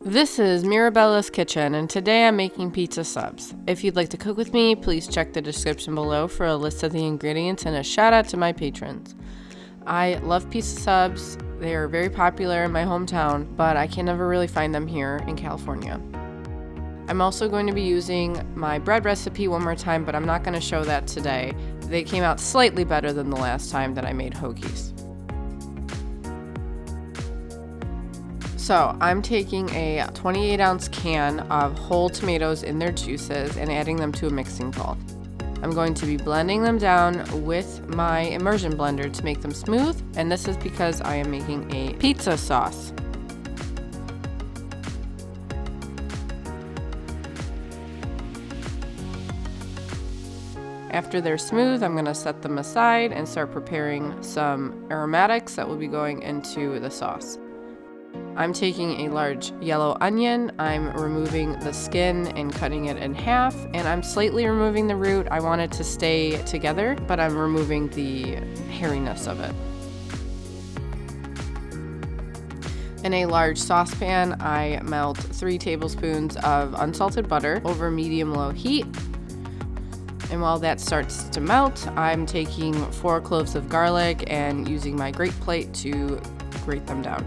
This is Mirabella's Kitchen, and today I'm making pizza subs. If you'd like to cook with me, please check the description below for a list of the ingredients and a shout out to my patrons. I love pizza subs. They are very popular in my hometown, but I can never really find them here in California. I'm also going to be using my bread recipe one more time, but I'm not going to show that today. They came out slightly better than the last time that I made hoagies. So I'm taking a 28-ounce can of whole tomatoes in their juices and adding them to a mixing bowl. I'm going to be blending them down with my immersion blender to make them smooth, and this is because I am making a pizza sauce. After they're smooth, I'm going to set them aside and start preparing some aromatics that will be going into the sauce. I'm taking a large yellow onion, I'm removing the skin and cutting it in half, and I'm slightly removing the root. I want it to stay together, but I'm removing the hairiness of it. In a large saucepan, I melt 3 tablespoons of unsalted butter over medium-low heat. And while that starts to melt, I'm taking 4 cloves of garlic and using my grate plate to grate them down.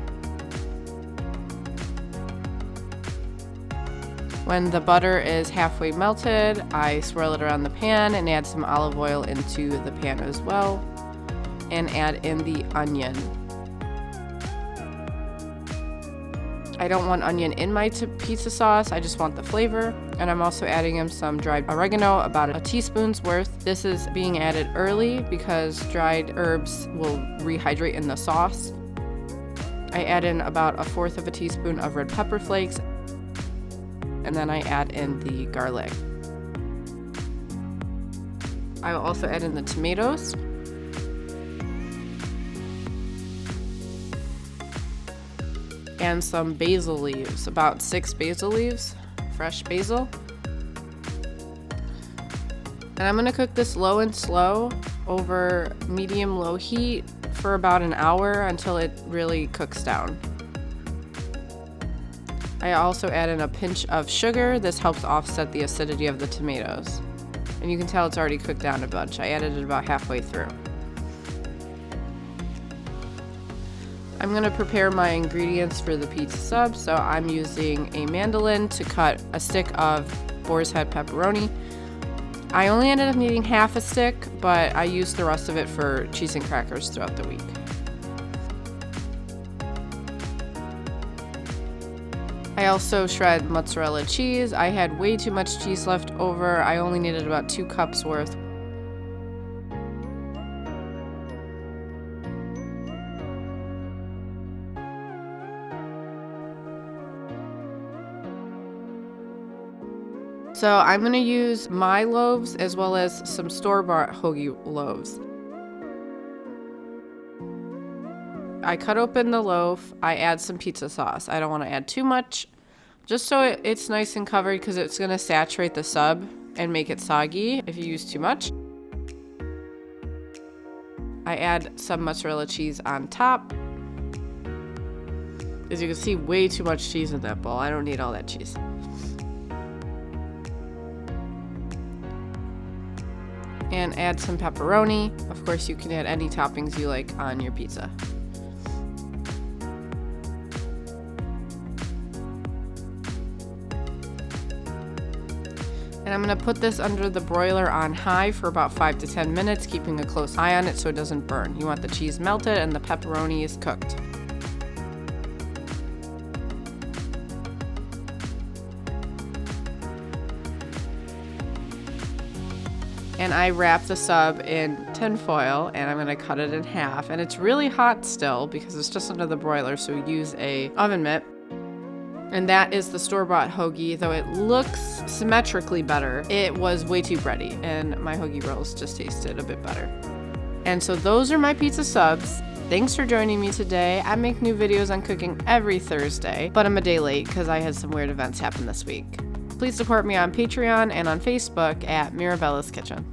When the butter is halfway melted, I swirl it around the pan and add some olive oil into the pan as well, and add in the onion. I don't want onion in my pizza sauce, I just want the flavor. And I'm also adding in some dried oregano, about a teaspoon's worth. This is being added early because dried herbs will rehydrate in the sauce. I add in about 1/4 teaspoon of red pepper flakes, and then I add in the garlic. I will also add in the tomatoes. And some basil leaves, about 6 basil leaves, fresh basil. And I'm gonna cook this low and slow over medium-low heat for about an hour until it really cooks down. I also add in a pinch of sugar. This helps offset the acidity of the tomatoes. And you can tell it's already cooked down a bunch. I added it about halfway through. I'm going to prepare my ingredients for the pizza sub. So I'm using a mandolin to cut a stick of boar's head pepperoni. I only ended up needing half a stick, but I used the rest of it for cheese and crackers throughout the week. I also shred mozzarella cheese. I had way too much cheese left over. I only needed about 2 cups worth. So I'm going to use my loaves as well as some store-bought hoagie loaves. I cut open the loaf, I add some pizza sauce. I don't want to add too much, just so it's nice and covered because it's going to saturate the sub and make it soggy if you use too much. I add some mozzarella cheese on top. As you can see, way too much cheese in that bowl. I don't need all that cheese. And add some pepperoni. Of course, you can add any toppings you like on your pizza. And I'm going to put this under the broiler on high for about 5 to 10 minutes, keeping a close eye on it so it doesn't burn. You want the cheese melted and the pepperoni is cooked. And I wrap the sub in tin foil and I'm going to cut it in half. And it's really hot still because it's just under the broiler, so we use a oven mitt. And that is the store-bought hoagie. Though it looks symmetrically better, it was way too bready, and my hoagie rolls just tasted a bit better. And so those are my pizza subs. Thanks for joining me today. I make new videos on cooking every Thursday, but I'm a day late because I had some weird events happen this week. Please support me on Patreon and on Facebook at Mirabella's Kitchen.